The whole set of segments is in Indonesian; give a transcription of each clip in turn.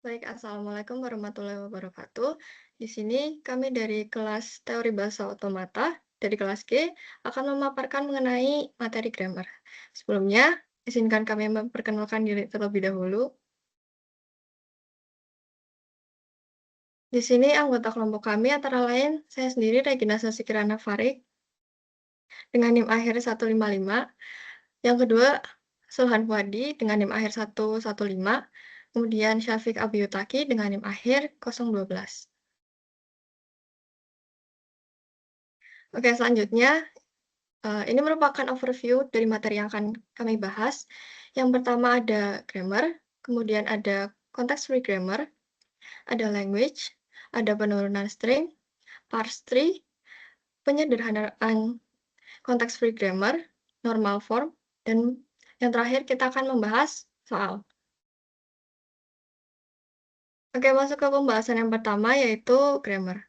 Baik, Assalamualaikum warahmatullahi wabarakatuh. Di sini kami dari kelas Teori Bahasa Otomata, dari kelas G, akan memaparkan mengenai materi grammar. Sebelumnya, izinkan kami memperkenalkan diri terlebih dahulu. Di sini anggota kelompok kami antara lain saya sendiri Regina Sasikirana Farik dengan NIM akhir 155, yang kedua Sulhan Fuadi dengan NIM akhir 115, kemudian Syafiq Abiyutaki dengan NIM akhir 012. Oke, selanjutnya ini merupakan overview dari materi yang akan kami bahas. Yang pertama ada grammar, kemudian ada context-free grammar, ada language, ada penurunan string, parse tree, penyederhanaan context-free grammar, normal form, dan yang terakhir kita akan membahas soal. Oke, masuk ke pembahasan yang pertama yaitu grammar.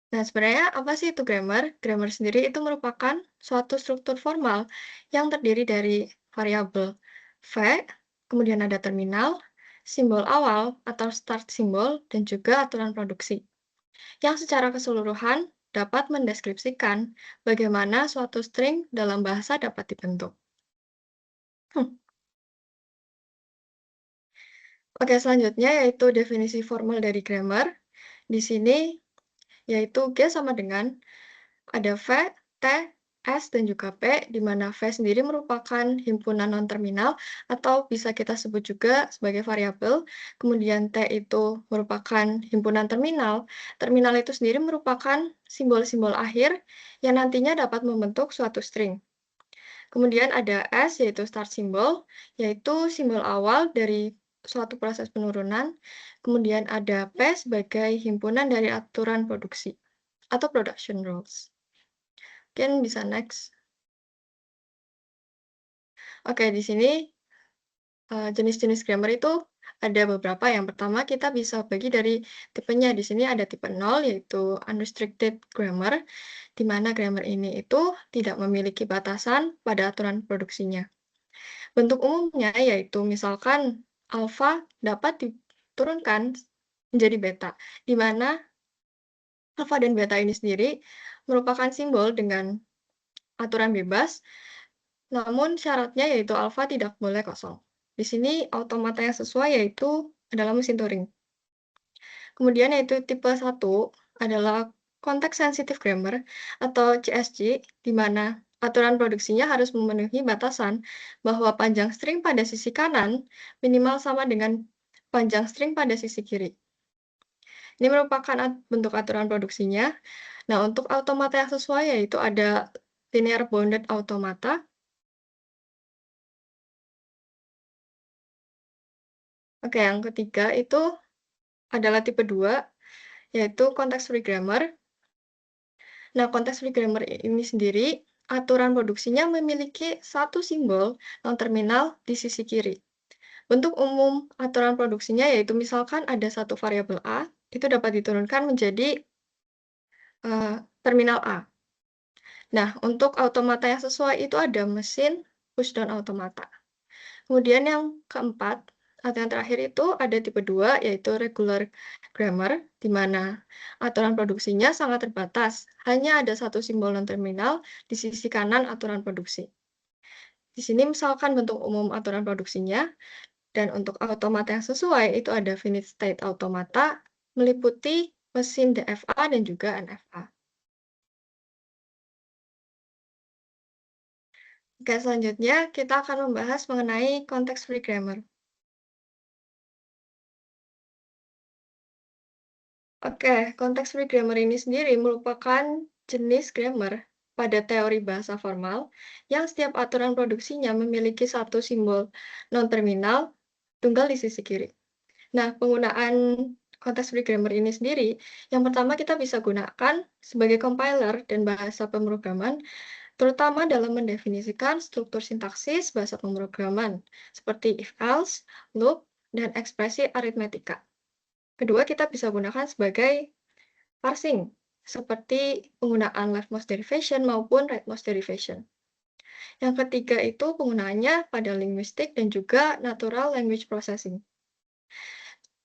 Nah, sebenarnya apa sih itu grammar? Grammar sendiri itu merupakan suatu struktur formal yang terdiri dari variabel v, kemudian ada terminal, simbol awal atau start symbol, dan juga aturan produksi, yang secara keseluruhan dapat mendeskripsikan bagaimana suatu string dalam bahasa dapat dibentuk. Hmm. Oke, selanjutnya yaitu definisi formal dari grammar. Di sini yaitu G sama dengan ada V, T, S, dan juga P, di mana V sendiri merupakan himpunan non-terminal atau bisa kita sebut juga sebagai variabel. Kemudian T itu merupakan himpunan terminal. Terminal itu sendiri merupakan simbol-simbol akhir yang nantinya dapat membentuk suatu string. Kemudian ada S, yaitu start symbol, yaitu simbol awal dari suatu proses penurunan. Kemudian ada P sebagai himpunan dari aturan produksi atau production rules. Mungkin bisa next. Oke, di sini jenis-jenis grammar itu ada beberapa. Yang pertama kita bisa bagi dari tipenya. Di sini ada tipe 0 yaitu unrestricted grammar, di mana grammar ini itu tidak memiliki batasan pada aturan produksinya. Bentuk umumnya yaitu misalkan alfa dapat diturunkan menjadi beta, di mana alfa dan beta ini sendiri merupakan simbol dengan aturan bebas. Namun syaratnya yaitu alfa tidak boleh kosong. Di sini automata yang sesuai yaitu adalah mesin Turing. Kemudian yaitu tipe 1 adalah Context Sensitive Grammar atau CSG, di mana aturan produksinya harus memenuhi batasan bahwa panjang string pada sisi kanan minimal sama dengan panjang string pada sisi kiri. Ini merupakan bentuk aturan produksinya. Nah, untuk automata yang sesuai yaitu ada Linear Bounded Automata. Oke, yang ketiga itu adalah tipe 2, yaitu context-free grammar. Nah, context-free grammar ini sendiri, aturan produksinya memiliki satu simbol non-terminal di sisi kiri. Bentuk umum aturan produksinya yaitu misalkan ada satu variabel A, itu dapat diturunkan menjadi terminal A. Nah, untuk automata yang sesuai itu ada mesin pushdown automata. Kemudian yang keempat, atau yang terakhir itu ada tipe 2, yaitu regular grammar, di mana aturan produksinya sangat terbatas. Hanya ada satu simbol non-terminal di sisi kanan aturan produksi. Di sini misalkan bentuk umum aturan produksinya, dan untuk automata yang sesuai itu ada finite state automata, meliputi mesin DFA dan juga NFA. Oke, selanjutnya kita akan membahas mengenai context-free grammar. Oke, context-free grammar ini sendiri merupakan jenis grammar pada teori bahasa formal yang setiap aturan produksinya memiliki satu simbol non-terminal tunggal di sisi kiri. Nah, penggunaan context-free grammar ini sendiri, yang pertama kita bisa gunakan sebagai compiler dan bahasa pemrograman, terutama dalam mendefinisikan struktur sintaksis bahasa pemrograman, seperti if-else, loop, dan ekspresi aritmetika. Kedua, kita bisa gunakan sebagai parsing, seperti penggunaan leftmost derivation maupun rightmost derivation. Yang ketiga itu penggunaannya pada linguistik dan juga natural language processing,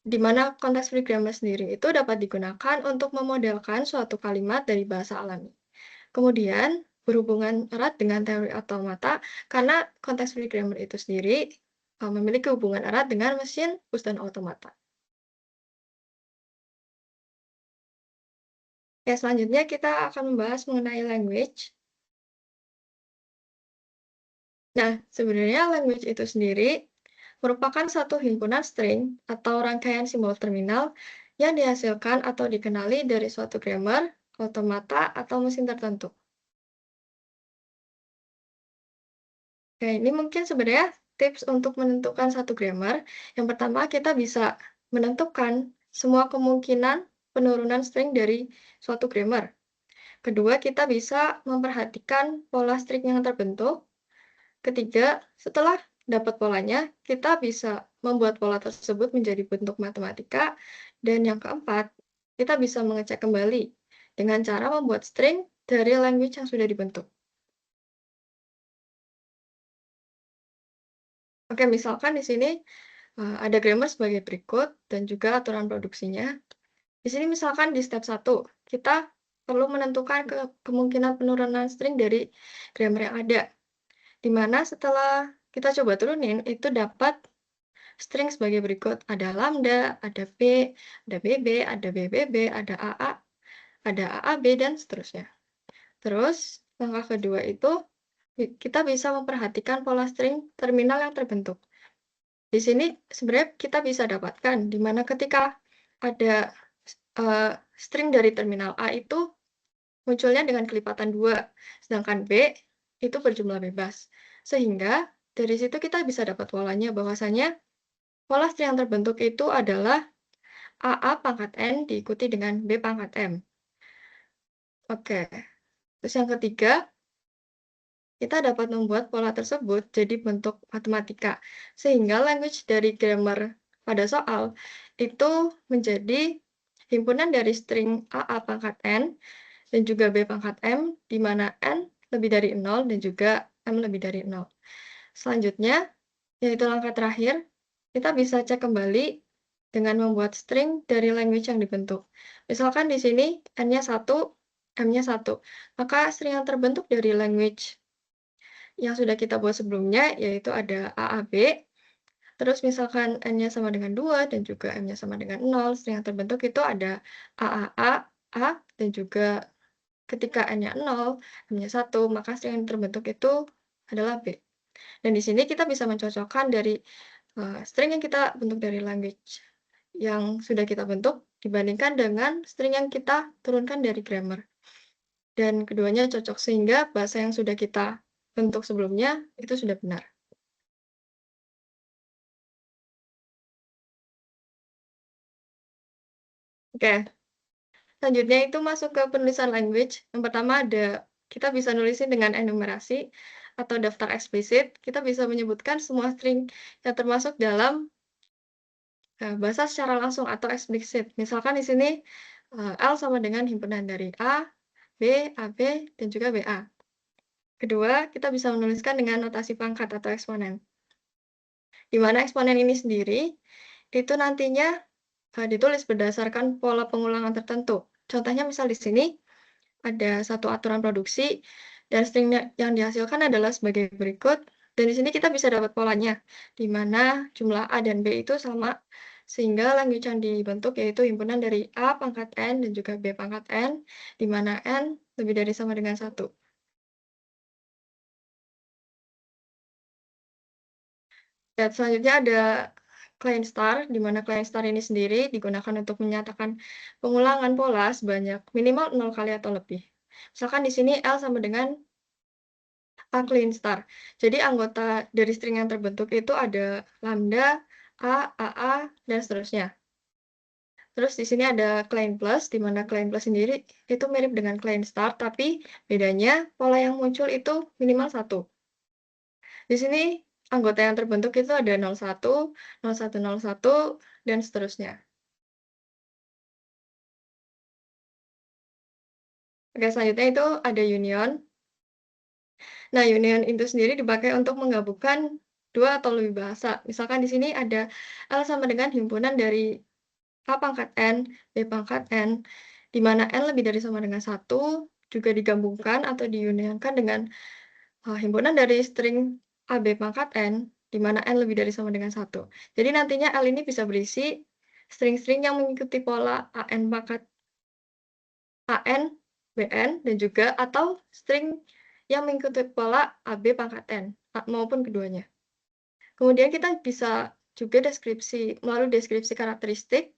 di mana konteks free grammar sendiri itu dapat digunakan untuk memodelkan suatu kalimat dari bahasa alami. Kemudian, berhubungan erat dengan teori automata karena konteks free grammar itu sendiri memiliki hubungan erat dengan mesin bus dan otomata. Oke, selanjutnya kita akan membahas mengenai language. Nah, sebenarnya language itu sendiri merupakan satu himpunan string atau rangkaian simbol terminal yang dihasilkan atau dikenali dari suatu grammar, automata, atau mesin tertentu. Oke, ini mungkin sebenarnya tips untuk menentukan satu grammar. Yang pertama, kita bisa menentukan semua kemungkinan penurunan string dari suatu grammar. Kedua, kita bisa memperhatikan pola string yang terbentuk. Ketiga, setelah dapat polanya, kita bisa membuat pola tersebut menjadi bentuk matematika. Dan yang keempat, kita bisa mengecek kembali dengan cara membuat string dari language yang sudah dibentuk. Oke, misalkan di sini ada grammar sebagai berikut dan juga aturan produksinya. Di sini misalkan di step 1, kita perlu menentukan kemungkinan penurunan string dari grammar yang ada. Di mana setelah kita coba turunin, itu dapat string sebagai berikut. Ada lambda, ada p, ada bb, ada bbb, ada aa, ada aab, dan seterusnya. Terus, langkah kedua itu, kita bisa memperhatikan pola string terminal yang terbentuk. Di sini sebenarnya kita bisa dapatkan, di mana ketika ada string dari terminal A itu munculnya dengan kelipatan 2, sedangkan B itu berjumlah bebas. Sehingga dari situ kita bisa dapat polanya bahwasanya pola string yang terbentuk itu adalah AA pangkat N diikuti dengan B pangkat M. Oke, terus yang ketiga, kita dapat membuat pola tersebut jadi bentuk matematika, sehingga language dari grammar pada soal itu menjadi himpunan dari string AA pangkat N dan juga B pangkat M, di mana N lebih dari 0 dan juga M lebih dari 0. Selanjutnya, yaitu langkah terakhir, kita bisa cek kembali dengan membuat string dari language yang dibentuk. Misalkan di sini N-nya 1, M-nya 1. Maka string yang terbentuk dari language yang sudah kita buat sebelumnya, yaitu ada AAB. Terus misalkan N-nya sama dengan 2 dan juga M-nya sama dengan 0, string yang terbentuk itu ada AAA, A, dan juga ketika N-nya 0, M-nya 1, maka string yang terbentuk itu adalah B. Dan di sini kita bisa mencocokkan dari string yang kita bentuk dari language yang sudah kita bentuk dibandingkan dengan string yang kita turunkan dari grammar. Dan keduanya cocok sehingga bahasa yang sudah kita bentuk sebelumnya itu sudah benar. Oke, selanjutnya itu masuk ke penulisan language. Yang pertama ada, kita bisa nulisin dengan enumerasi atau daftar eksplisit. Kita bisa menyebutkan semua string yang termasuk dalam bahasa secara langsung atau eksplisit. Misalkan di sini L sama dengan himpunan dari A, B, AB, dan juga BA. Kedua, kita bisa menuliskan dengan notasi pangkat atau eksponen. Di mana eksponen ini sendiri itu nantinya ditulis berdasarkan pola pengulangan tertentu. Contohnya misal di sini ada satu aturan produksi dan string yang dihasilkan adalah sebagai berikut. Dan di sini kita bisa dapat polanya, di mana jumlah A dan B itu sama, sehingga language yang dibentuk yaitu himpunan dari A pangkat N dan juga B pangkat N, di mana N lebih dari sama dengan 1. Dan selanjutnya ada client star, di mana client star ini sendiri digunakan untuk menyatakan pengulangan pola sebanyak minimal 0 kali atau lebih. Misalkan di sini L sama dengan A clean star. Jadi anggota dari string yang terbentuk itu ada lambda, A, AA, dan seterusnya. Terus di sini ada clean plus, di mana clean plus sendiri itu mirip dengan clean star, tapi bedanya pola yang muncul itu minimal 1. Di sini anggota yang terbentuk itu ada 01, 0101, dan seterusnya. Oke, selanjutnya itu ada union. Nah, union itu sendiri dipakai untuk menggabungkan 2 atau lebih bahasa. Misalkan di sini ada L sama dengan himpunan dari A pangkat N, B pangkat N, di mana N lebih dari sama dengan satu juga digabungkan atau diunionkan dengan, himpunan dari string AB pangkat N, di mana N lebih dari sama dengan satu. Jadi nantinya L ini bisa berisi string-string yang mengikuti pola AN pangkat AN, BN, dan juga atau string yang mengikuti pola AB pangkat N, maupun keduanya. Kemudian kita bisa juga melalui deskripsi karakteristik.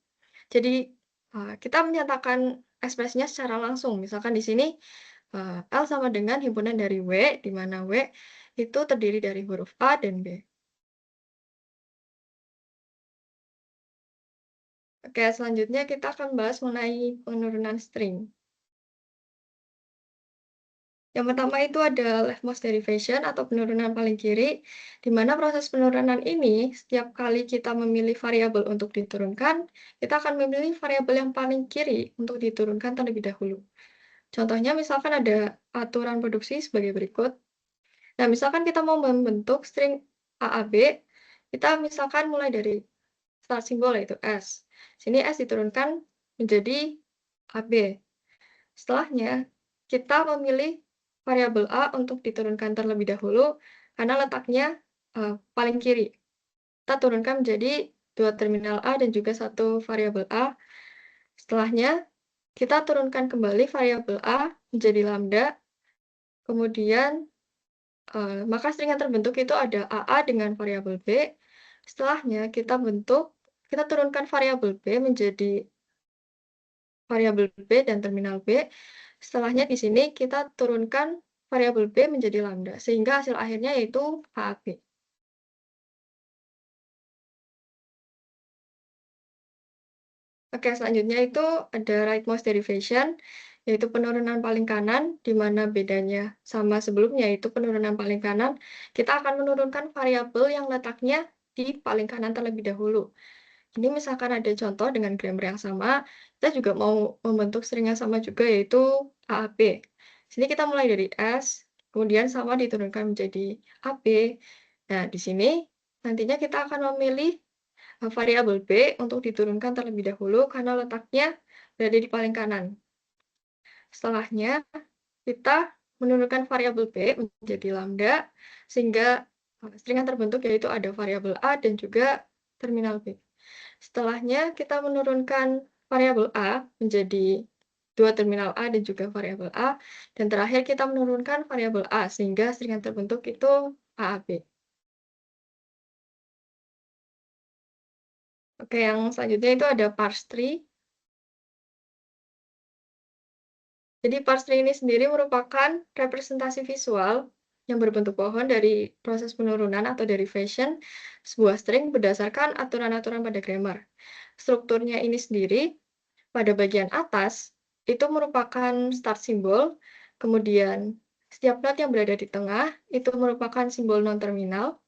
Jadi, kita menyatakan ekspresinya secara langsung. Misalkan di sini, L sama dengan himpunan dari W, di mana W itu terdiri dari huruf A dan B. Oke, selanjutnya kita akan bahas mengenai penurunan string. Yang pertama itu ada leftmost derivation atau penurunan paling kiri, di mana proses penurunan ini setiap kali kita memilih variabel untuk diturunkan, kita akan memilih variabel yang paling kiri untuk diturunkan terlebih dahulu. Contohnya misalkan ada aturan produksi sebagai berikut. Nah, misalkan kita mau membentuk string AAB, kita misalkan mulai dari start simbol yaitu S. Sini S diturunkan menjadi AB. Setelahnya, kita memilih variabel A untuk diturunkan terlebih dahulu karena letaknya paling kiri. Kita turunkan menjadi 2 terminal A dan juga satu variabel A. Setelahnya, kita turunkan kembali variabel A menjadi lambda, kemudian maka string yang terbentuk itu ada AA dengan variabel B. Setelahnya kita turunkan variabel B menjadi variabel B dan terminal B. Setelahnya di sini kita turunkan variabel B menjadi lambda, sehingga hasil akhirnya yaitu HAB. Oke, selanjutnya itu ada rightmost derivation, yaitu penurunan paling kanan, di mana bedanya sama sebelumnya, yaitu penurunan paling kanan, kita akan menurunkan variabel yang letaknya di paling kanan terlebih dahulu. Ini misalkan ada contoh dengan grammar yang sama, kita juga mau membentuk string yang sama juga, yaitu AAB. Sini kita mulai dari S, kemudian sama diturunkan menjadi AB. Nah, di sini nantinya kita akan memilih variabel B untuk diturunkan terlebih dahulu karena letaknya berada di paling kanan. Setelahnya, kita menurunkan variabel B menjadi lambda, sehingga string yang terbentuk yaitu ada variabel A dan juga terminal B. Setelahnya, kita menurunkan variabel A menjadi 2 terminal A dan juga variabel A, dan terakhir kita menurunkan variabel A, sehingga string yang terbentuk itu AAB. Oke, yang selanjutnya itu ada parse tree. Jadi parse tree ini sendiri merupakan representasi visual yang berbentuk pohon dari proses penurunan atau derivation sebuah string berdasarkan aturan-aturan pada grammar. Strukturnya ini sendiri, pada bagian atas, itu merupakan start symbol, kemudian setiap not yang berada di tengah itu merupakan simbol non-terminal,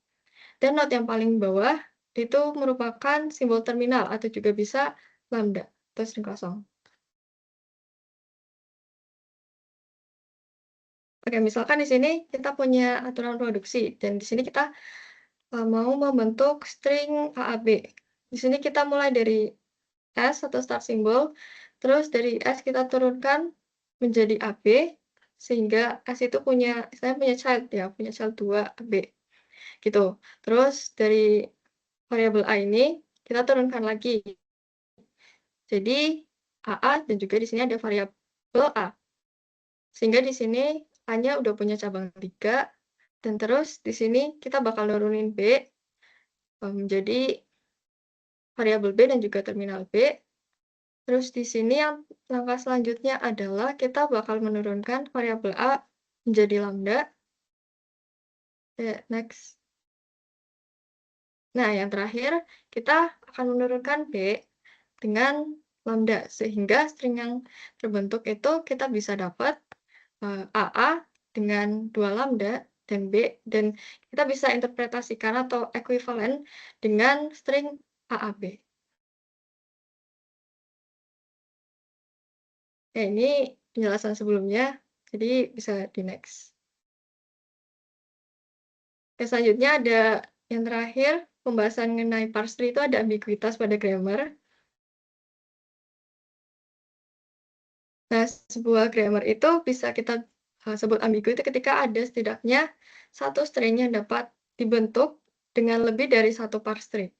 dan not yang paling bawah itu merupakan simbol terminal atau juga bisa lambda atau string kosong. Oke, misalkan di sini kita punya aturan produksi, dan di sini kita mau membentuk string AAB. Di sini kita mulai dari S atau start symbol, terus dari S kita turunkan menjadi AB, sehingga S itu istilahnya punya child ya, punya child 2 AB, gitu. Terus dari variabel A ini kita turunkan lagi. Jadi AA dan juga di sini ada variabel A. Sehingga di sini A-nya udah punya cabang 3, dan terus di sini kita bakal nurunin B menjadi variabel B dan juga terminal B. Terus di sini yang langkah selanjutnya adalah kita bakal menurunkan variabel A menjadi lambda. Next. Nah, yang terakhir, kita akan menurunkan B dengan lambda, sehingga string yang terbentuk itu kita bisa dapat AA dengan 2 lambda dan B, dan kita bisa interpretasikan atau ekuivalen dengan string AAB. Ya, ini penjelasan sebelumnya, jadi bisa di next. Oke, selanjutnya ada yang terakhir, pembahasan mengenai parse tree itu ada ambiguitas pada grammar. Nah, sebuah grammar itu bisa kita sebut ambigu itu ketika ada setidaknya satu string yang dapat dibentuk dengan lebih dari satu parse tree.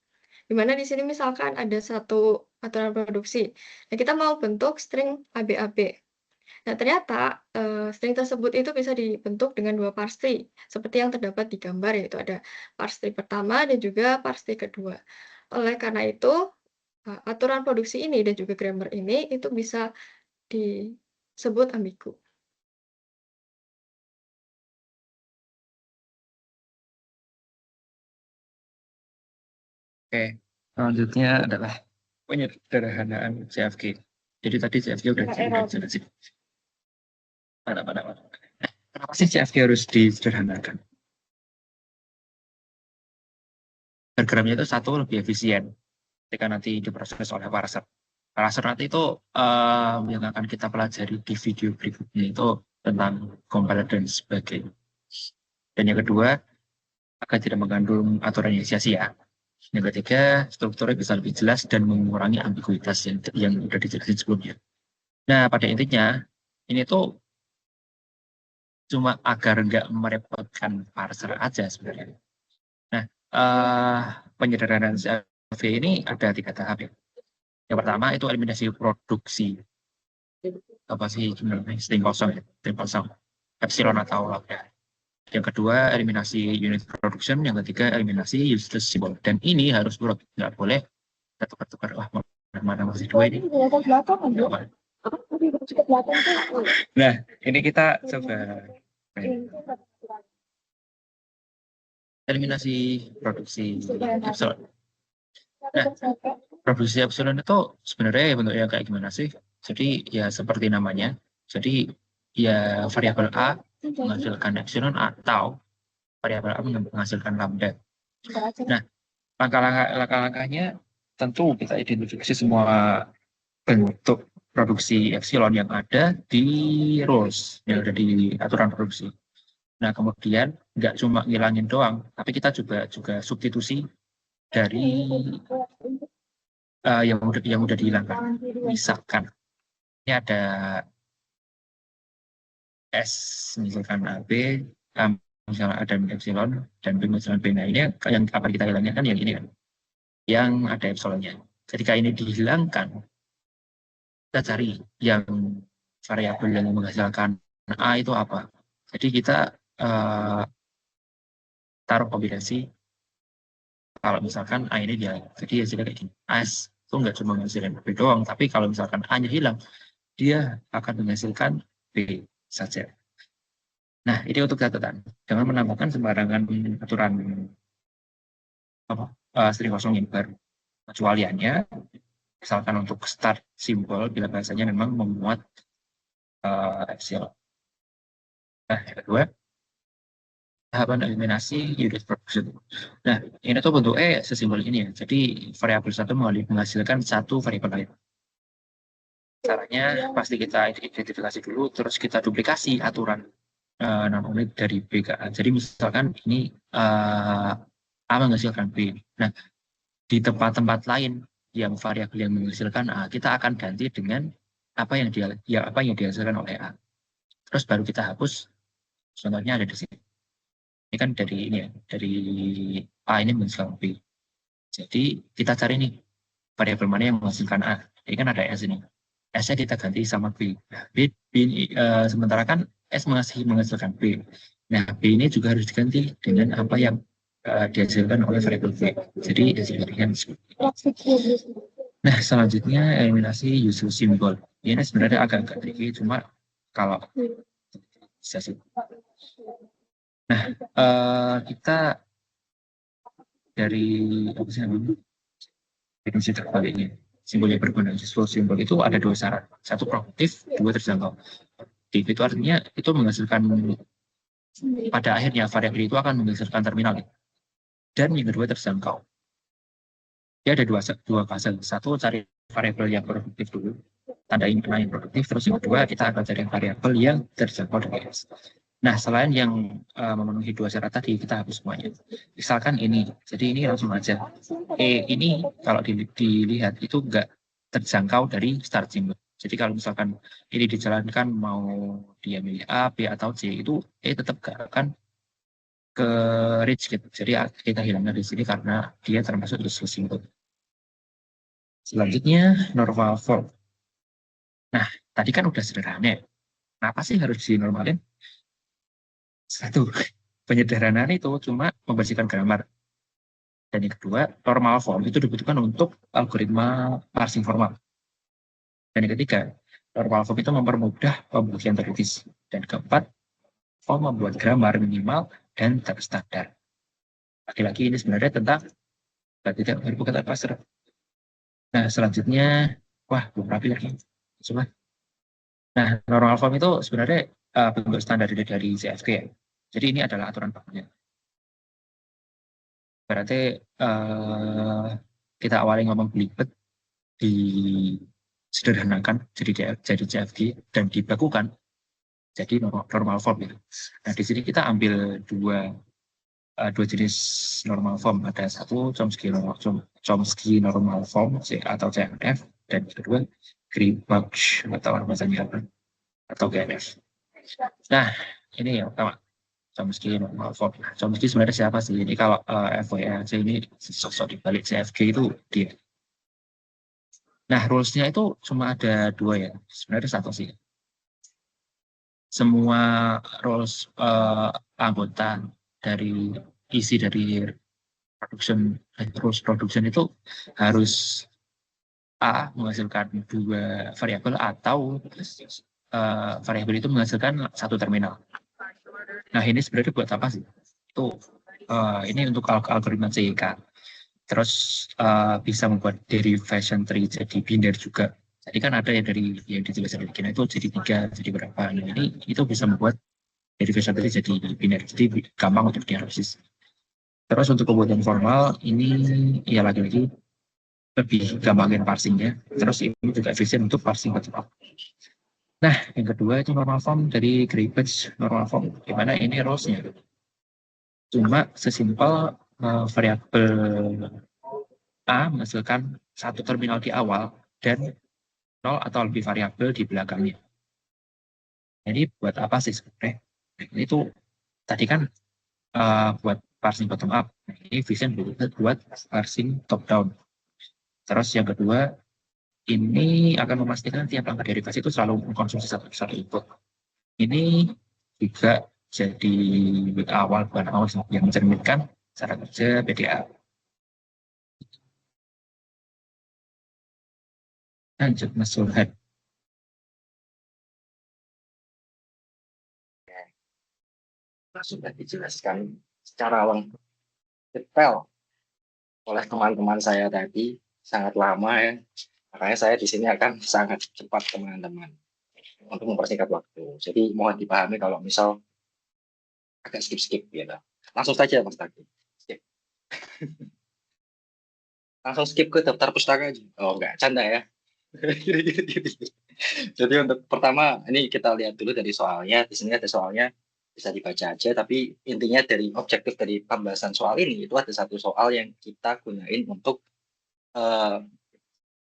Di mana di sini misalkan ada satu aturan produksi. Nah, kita mau bentuk string ABAB. Nah, ternyata string tersebut itu bisa dibentuk dengan dua parse tree, seperti yang terdapat di gambar, yaitu ada parse tree pertama dan juga parse tree kedua. Oleh karena itu, aturan produksi ini dan juga grammar ini itu bisa disebut ambigu. Oke, selanjutnya adalah penyederhanaan CFG. Jadi tadi CFG udah dijelasin sih. Kenapa sih CFG harus disederhanakan? Programnya itu satu lebih efisien ketika nanti diproses oleh parser. Parser nanti itu yang akan kita pelajari di video berikutnya itu tentang compiler dan sebagainya. Dan yang kedua, agar tidak mengandung aturan yang sia-sia. Yang ketiga, strukturnya bisa lebih jelas dan mengurangi ambiguitas yang sudah dijelasin sebelumnya. Nah, pada intinya, ini tuh cuma agar nggak merepotkan parser aja sebenarnya. Nah, penyederhanaan CFG ini ada 3 tahap ya. Yang pertama itu eliminasi produksi. Apa sih sebenarnya? String kosong ya, string kosong. Epsilon atau lambda. Yang kedua, eliminasi unit production. Yang ketiga, eliminasi useless symbol. Dan ini harus buruk. Nggak boleh kita tukar-tukar. Wah, mana masih 2 ini. Nah, ini kita coba eliminasi produksi epsilon. Nah, produksi epsilon itu sebenarnya bentuknya kayak gimana sih? Jadi ya seperti namanya. Jadi ya variabel A menghasilkan epsilon atau variabel A menghasilkan lambda. Nah, langkah-langkahnya tentu kita identifikasi semua bentuk produksi epsilon yang ada di rules, yang ada di aturan produksi. Nah, kemudian nggak cuma ngilangin doang, tapi kita juga substitusi dari yang udah dihilangkan. Misalkan ini ada S, misalkan AB, misalnya ada epsilon, dan B misalkan B. Nah, ini yang kapan kita hilangnya kan yang ini kan, yang ada epsilonnya. Ketika ini dihilangkan, kita cari yang variabel yang menghasilkan A itu apa. Jadi kita taruh kombinasi kalau misalkan A ini dia, jadi hasilnya kayak gini. S itu nggak cuma menghasilkan B doang, tapi kalau misalkan A-nya hilang, dia akan menghasilkan B saja. Nah, ini untuk catatan. Jangan menambahkan sembarangan aturan string kosong yang baru. Kecualiannya, misalkan untuk start simbol, bila bahasanya memang memuat epsilon. Nah, yang kedua, tahapan eliminasi unit production. Nah, ini tuh bentuknya sesimpel ini ya. Jadi, variabel satu menghasilkan satu variabel lain. Caranya pasti kita identifikasi dulu, terus kita duplikasi aturan non-unit dari B ke A. Jadi misalkan ini A menghasilkan B. Nah, di tempat-tempat lain yang variabel yang menghasilkan A, kita akan ganti dengan apa yang dihasilkan oleh A. Terus baru kita hapus, contohnya ada di sini. Ini kan dari ini ya, dari A ini menghasilkan B. Jadi kita cari nih variabel mana yang menghasilkan A. Ini kan ada S ini. S-nya kita ganti sama B. Nah, sementara kan S menghasilkan B. Nah, B ini juga harus diganti dengan apa yang dihasilkan oleh variabel B. Jadi hasilnya Nah, selanjutnya eliminasi useless symbol. Ini sebenarnya agak tricky, cuma kalau bisa sih. Nah, kita dari apa sih namanya? Definisi terbalik ini. Simbol yang berguna, useful symbol itu ada 2 syarat. 1 produktif, 2 terjangkau. Produktif itu artinya itu menghasilkan pada akhirnya variabel itu akan menghasilkan terminal. Dan yang kedua terjangkau. Dia ada dua fase. 1 cari variabel yang produktif dulu, tandain mana yang produktif. Terus yang kedua kita akan cari variabel yang terjangkau dengan S. Nah, selain yang memenuhi 2 syarat tadi, kita hapus semuanya. Misalkan ini, jadi ini langsung aja. Ini kalau dilihat itu nggak terjangkau dari start symbol. Jadi kalau misalkan ini dijalankan mau dia milih A, B, atau C, itu tetap nggak akan ke reach gitu. Jadi kita hilangnya di sini karena dia termasuk useless symbol. Selanjutnya, normal form. Nah, tadi kan udah sederhana. Kenapa sih harus dinormalin? Satu, penyederhanaan itu cuma membersihkan gambar. Dan yang kedua, normal form itu dibutuhkan untuk algoritma parsing formal. Dan yang ketiga, normal form itu mempermudah pembuktian teoritis. Dan keempat, form membuat gambar minimal dan terstandar. Lagi-lagi ini sebenarnya tentang tidak berbuka kata pasar. Nah, selanjutnya, wah, belum rapi lagi. Coba. Nah, normal form itu sebenarnya bentuk standar dari CFG ya. Jadi ini adalah aturan bakunya. Berarti kita awali ngomong belibet, disederhanakan jadi CFG dan dibakukan jadi normal form ya. Nah, di sini kita ambil dua jenis normal form. Ada satu Chomsky normal form atau CNF, dan kedua Greenberg atau namanya apa atau GNF. Nah, ini yang pertama, Chomsky normal form. Chomsky sebenarnya siapa sih? Ini kalau FYI ini sosok di balik CFG itu dia. Nah, rules-nya itu cuma ada dua ya. Sebenarnya satu sih. Semua roles anggota dari isi dari rules production itu harus menghasilkan dua variabel atau variabel itu menghasilkan satu terminal. Nah, ini sebenarnya buat apa sih? Itu ini untuk algoritma CIK. Terus bisa membuat derivation tree jadi biner juga. Jadi kan ada yang dari yang dijelaskan di Kina itu jadi 3, jadi berapa. Nah, ini itu bisa membuat derivation tree jadi biner. Jadi gampang untuk dianalisis. Terus untuk pembuatan formal ini ya lagi-lagi lebih gampangin parsingnya. Terus ini juga efisien untuk parsing bottom. Nah, yang kedua itu normal form dari Gray-Batch normal form. Gimana ini rules-nya? Cuma sesimpel variabel A menghasilkan satu terminal di awal dan 0 atau lebih variabel di belakangnya. Jadi buat apa sih sebenarnya? Ini tuh tadi kan buat parsing bottom up. Ini efisien buat parsing top down. Terus yang kedua, ini akan memastikan tiap langkah derivasi itu selalu mengkonsumsi satu input. Ini juga jadi awal bukan awal yang mencerminkan cara kerja PDA. Lanjut Mas Sulhan. Sudah dijelaskan secara lengkap detail oleh teman-teman saya tadi, sangat lama ya. Makanya saya di sini akan sangat cepat teman-teman untuk mempersingkat waktu. Jadi mohon dipahami kalau misal agak skip-skip gitu. Langsung saja Mas Taki. Skip. Langsung skip ke daftar pustaka aja. Oh enggak, canda ya. Jadi untuk pertama ini kita lihat dulu dari soalnya. Di sini ada soalnya, bisa dibaca aja. Tapi intinya dari objektif dari pembahasan soal ini itu ada satu soal yang kita gunain untuk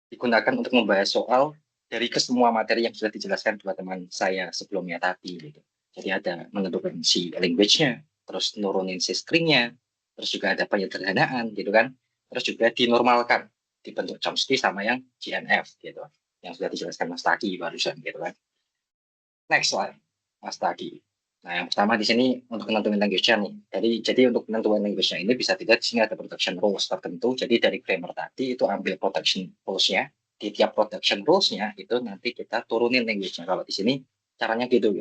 digunakan untuk membahas soal dari kesemua materi yang sudah dijelaskan dua teman saya sebelumnya tadi. Gitu. Jadi ada menentukan si language-nya, terus nurunin si string-nya, terus juga ada penyederhanaan gitu kan, terus juga dinormalkan dibentuk Chomsky sama yang GNF gitu, yang sudah dijelaskan Mas Taki barusan gitu kan. Next slide, Mas Taki. Nah, yang pertama di sini untuk menentukan language-nya nih. Jadi untuk menentukan language-nya ini bisa dilihat di sini ada protection rules tertentu. Jadi dari grammar tadi itu ambil protection rules-nya. Di tiap protection rules-nya itu nanti kita turunin language-nya. Kalau di sini caranya gitu.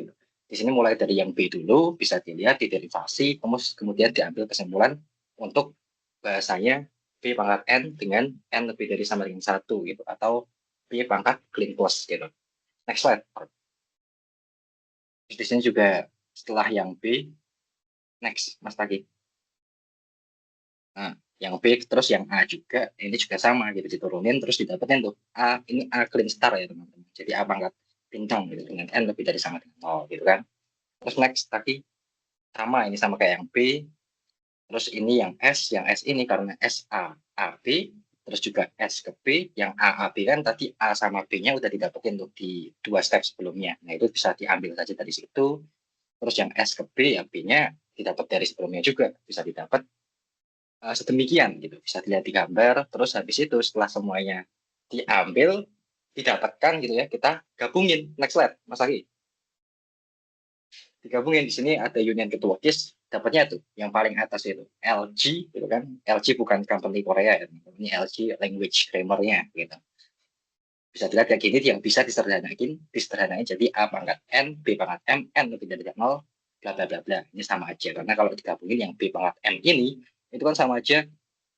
Di sini mulai dari yang B dulu bisa dilihat di derivasi, kemudian diambil kesimpulan untuk bahasanya B pangkat N dengan N lebih dari sama dengan 1 gitu. Atau B pangkat clean plus gitu. Next slide. Di sini juga setelah yang B, next Mas Tagi. Nah, yang B terus yang A juga, ini juga sama gitu, diturunin terus didapetin tuh A, ini A clean star ya teman-teman. Jadi A pangkat bintang gitu dengan N lebih dari sama dengan 0 gitu kan. Terus next tadi sama, ini sama kayak yang B. Terus ini yang S ini karena S A B, terus juga S ke B, yang A B kan tadi A sama B-nya udah didapetin tuh di 2 step sebelumnya. Nah, itu bisa diambil saja dari situ. Terus yang S ke B, yang B-nya didapat dari sebelumnya juga, bisa didapat sedemikian gitu. Bisa dilihat di gambar, terus habis itu setelah semuanya diambil, didapatkan gitu ya, kita gabungin. Next slide, Mas Aki. Digabungin di sini ada union ketua KIS, dapatnya tuh yang paling atas itu LG gitu kan. LG bukan company Korea ya, ini LG language grammar-nya gitu. Bisa dilihat kayak gini yang bisa disederhanain jadi A pangkat N, B pangkat M, N lebih dari 0, bla bla bla bla. Ini sama aja karena kalau digabungin yang B pangkat M ini itu kan sama aja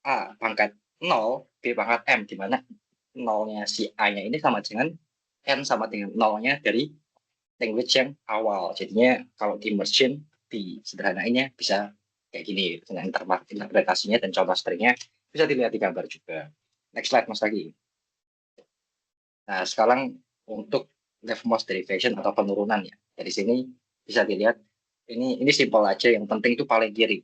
A pangkat 0, B pangkat M, di mana nolnya si A-nya ini sama dengan N sama dengan nolnya dari language yang awal. Jadinya kalau di merge di sederhanainnya bisa kayak gini dengan interpretasinya dan contoh stringnya bisa dilihat di gambar juga. Next slide Mas lagi. Nah sekarang untuk leftmost derivation atau penurunan ya. Dari sini bisa dilihat ini simple aja, yang penting itu paling kiri.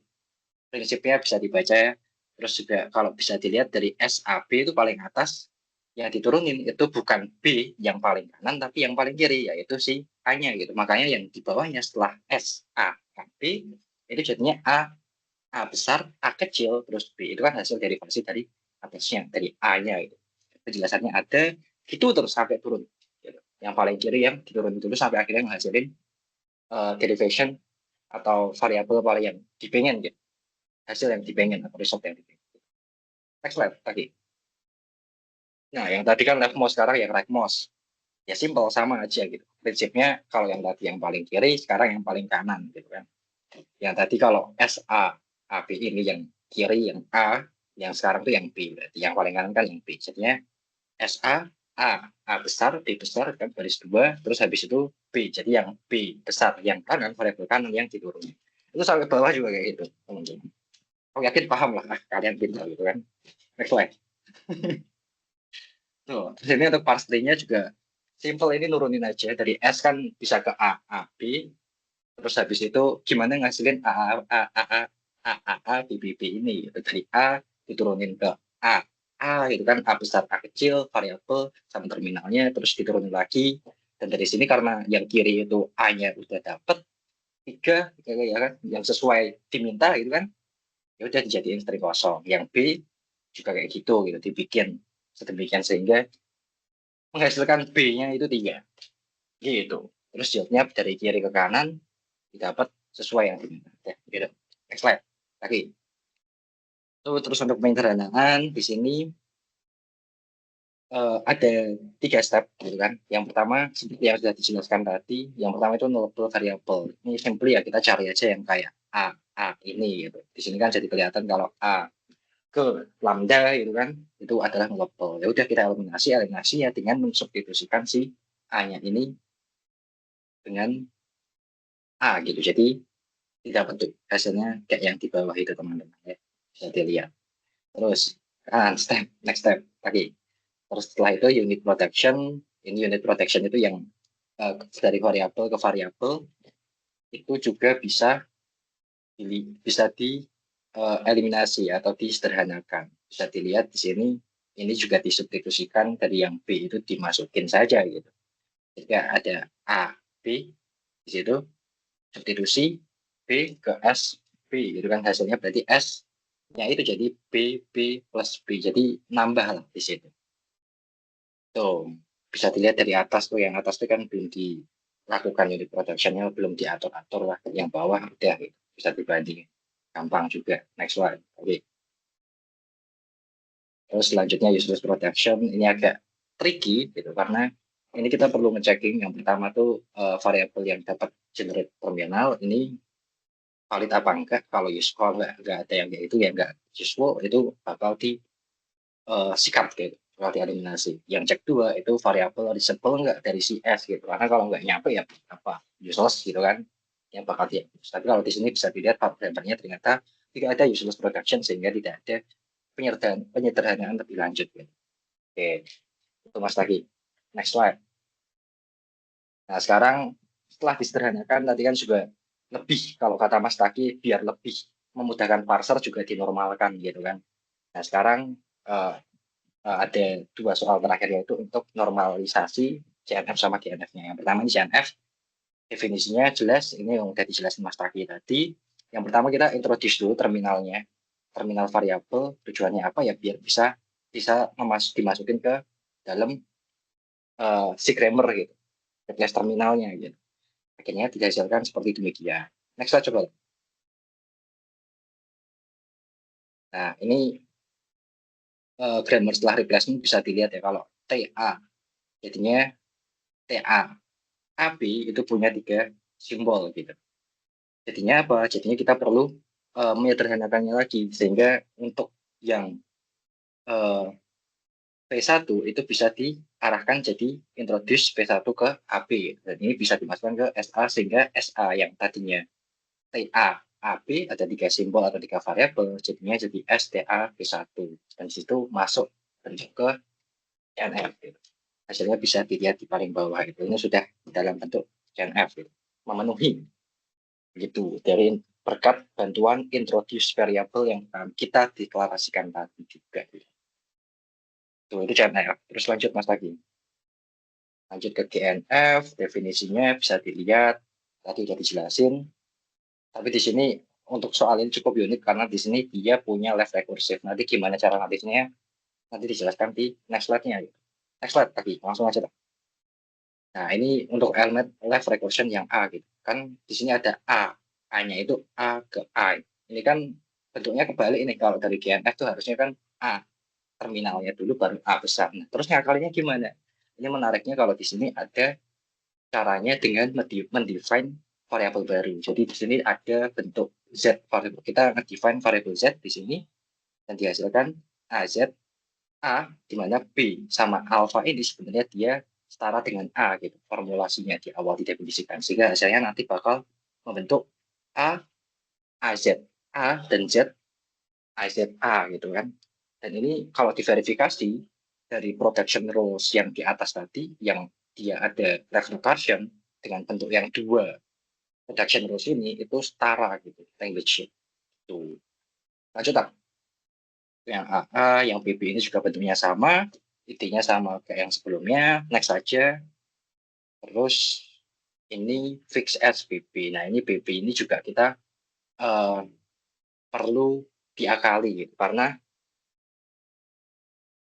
Prinsipnya bisa dibaca ya. Terus juga kalau bisa dilihat dari SAB itu paling atas, yang diturunin itu bukan B yang paling kanan tapi yang paling kiri, yaitu si A-nya gitu. Makanya yang di bawahnya setelah SAB itu jadinya A besar, A kecil, terus B. Itu kan hasil derivasi dari atasnya, dari A-nya gitu. Penjelasannya ada, gitu terus sampai turun. Gitu. Yang paling kiri yang diturunin dulu sampai akhirnya menghasilin derivation atau variabel paling yang dipengen gitu. Hasil yang dipengen atau result yang dipengen. Next slide tadi. Nah, yang tadi kan leftmost, sekarang yang rightmost. Ya simple, sama aja gitu. Prinsipnya kalau yang tadi yang paling kiri, sekarang yang paling kanan gitu kan. Yang tadi kalau SA, AB ini yang kiri, yang A, yang sekarang itu yang B. Berarti yang paling kanan kan yang B. Jadinya SA, A besar, B besar, kan baris 2, terus habis itu B. Jadi yang B besar, yang kanan, variabel kanan yang diturunin. Itu sampai bawah juga kayak gitu, teman-teman. Aku yakin paham lah, kalian pintar gitu kan. Next slide. Tuh, terus ini untuk parse tree-nya juga simple, ini nurunin aja dari S kan bisa ke A B, terus habis itu gimana ngasilin A B B B ini gitu. Dari A diturunin ke A gitu kan, A besar A kecil, variabel sama terminalnya, terus diturunin lagi, dan dari sini karena yang kiri itu A-nya udah dapet 3 ya kan, yang sesuai diminta gitu kan, ya udah dijadiin string kosong. Yang B juga kayak gitu dibikin sedemikian sehingga menghasilkan B-nya itu 3 gitu. Terus jawabnya dari kiri ke kanan didapat sesuai yang diminta. Ya, gitu. Next slide lagi. Terus untuk penyederhanaan di sini ada 3 step gitu kan. Yang pertama seperti yang sudah dijelaskan tadi, yang pertama itu nullable variable. Ini simply ya, kita cari aja yang kayak A ini gitu. Di sini kan jadi kelihatan kalau A ke lambda gitu kan, itu adalah nullable. Ya udah kita eliminasi ya dengan mensubstitusikan si A-nya ini dengan A gitu. Jadi tidak bentuk hasilnya kayak yang di bawah itu teman-teman ya. Bisa dilihat. Terus next step lagi. Terus setelah itu unit protection. Ini unit protection itu yang dari variabel ke variabel itu juga bisa eliminasi atau disederhanakan. Bisa dilihat di sini, ini juga disubstitusikan dari yang B itu dimasukin saja gitu. Jika ada A, B di situ, substitusi B ke S, B gitu kan, hasilnya berarti S-nya itu jadi B plus B. Jadi nambah lah di situ. Tuh, bisa dilihat dari atas tuh, yang atas tuh kan belum dilakukan unit protection-nya, belum diatur-atur lah. Yang bawah udah gitu. Bisa dibandingin. Gampang juga. Next slide. Oke. Terus selanjutnya useless protection, ini agak tricky gitu karena ini kita perlu ngechecking. Yang pertama tuh variabel yang dapat generate terminal ini valid apa enggak. Kalau useful enggak ada yang kayak itu ya enggak useful, itu bakal di sikat gitu, bakal dieliminasi. Yang cek 2 itu variabel reachable enggak dari si S gitu. Karena kalau enggak nyampe ya apa useless gitu kan, yang bakal dihapus. Tapi kalau di sini bisa dilihat variabelnya ternyata tidak ada useless protection sehingga tidak ada penyederhanaan lebih lanjut gitu. Oke, itu Mas lagi. Next slide. Nah, sekarang setelah disederhanakan tadi kan juga lebih, kalau kata Mas Taki, biar lebih memudahkan parser juga dinormalkan gitu kan. Nah sekarang ada 2 soal terakhir, yaitu untuk normalisasi CNF sama GNF-nya. Yang pertama ini CNF, definisinya jelas, ini yang udah dijelasin Mas Taki tadi. Yang pertama kita introduce dulu terminalnya, terminal variabel, tujuannya apa ya, biar bisa dimasukin ke dalam si grammar gitu, replace terminalnya gitu. Akhirnya dihasilkan seperti demikian. Next slide coba. Nah ini grammar setelah replacement bisa dilihat ya, kalau TA jadinya TA, AB itu punya 3 simbol gitu. Jadinya apa? Jadinya kita perlu menyederhanakannya lagi, sehingga untuk yang P1 itu bisa diarahkan jadi introduce P1 ke AB, dan ini bisa dimasukkan ke SA, sehingga SA yang tadinya TA AB ada 3 simbol atau 3 variabel, jadinya jadi STA P1, dan situ masuk bentuk ke CNF gitu. Hasilnya bisa dilihat di paling bawah itu, ini sudah dalam bentuk CNF gitu, memenuhi gitu dari berkat bantuan introduce variable yang kita deklarasikan tadi juga gitu. Tuh, itu CNF. Terus lanjut Mas lagi. Lanjut ke GNF, definisinya bisa dilihat tadi sudah dijelasin. Tapi di sini untuk soal ini cukup unik karena di sini dia punya left recursive. Nanti gimana cara natifnya nanti dijelaskan di next slide-nya. Next slide lagi, langsung aja. Nah, ini untuk elemen left recursion yang A gitu. Kan di sini ada A. A-nya itu A ke I. Ini kan bentuknya kebalik ini. Kalau dari GNF itu harusnya kan A. Terminalnya dulu baru A besar. Nah, terus ngakalinya gimana? Ini menariknya kalau di sini ada caranya dengan mendefine variabel baru. Jadi di sini ada bentuk Z variable. Kita ngedefine variabel Z di sini dan dihasilkan AZ A, di mana B sama alpha ini sebenarnya dia setara dengan A gitu, formulasinya di awal didefinisikan, sehingga hasilnya nanti bakal membentuk A, AZ, A dan Z, AZ A gitu kan. Dan ini kalau diverifikasi dari production rules yang di atas tadi, yang dia ada left recursion dengan bentuk yang 2 production rules ini, itu setara gitu, language itu. Lanjut tak? Yang AA, yang BB ini juga bentuknya sama, intinya sama kayak yang sebelumnya. Next saja. Terus ini fix as BB. Nah ini BB ini juga kita perlu diakali gitu. Karena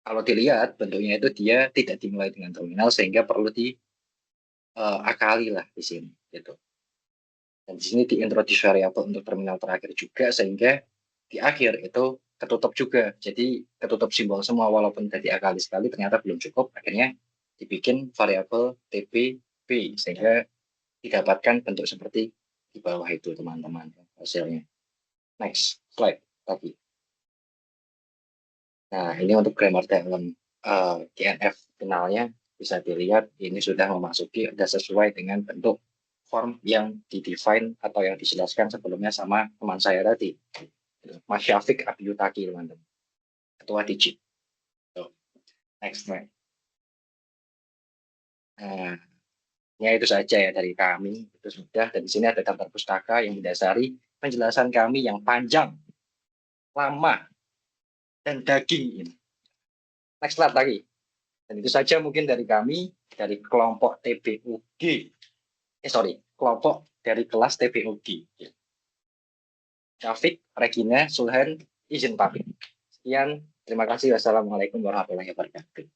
kalau dilihat bentuknya itu dia tidak dimulai dengan terminal, sehingga perlu diakali lah di sini gitu. Dan di sini diintroduce variabel untuk terminal terakhir juga, sehingga di akhir itu ketutup juga. Jadi ketutup simbol semua, walaupun tadi akali sekali ternyata belum cukup. Akhirnya dibikin variabel TPB, sehingga didapatkan bentuk seperti di bawah itu teman-teman hasilnya. Next slide lagi. Nah ini untuk grammar dalam GNF finalnya bisa dilihat ini sudah memasuki, sudah sesuai dengan bentuk form yang didefine atau yang dijelaskan sebelumnya sama teman saya tadi, Mas Syafiq Abiyutaki, teman-teman, ketua Digit. Next slide. Nah, ya itu saja ya dari kami, itu sudah. Dan di sini ada daftar pustaka yang mendasari penjelasan kami yang panjang, lama, dan daging ini. Next slide lagi. Dan itu saja mungkin dari kami, dari kelompok TBUG. Kelompok dari kelas TBUG. Syafiq, Regina, Sulhan, izin pamit. Sekian, terima kasih. Wassalamualaikum warahmatullahi wabarakatuh.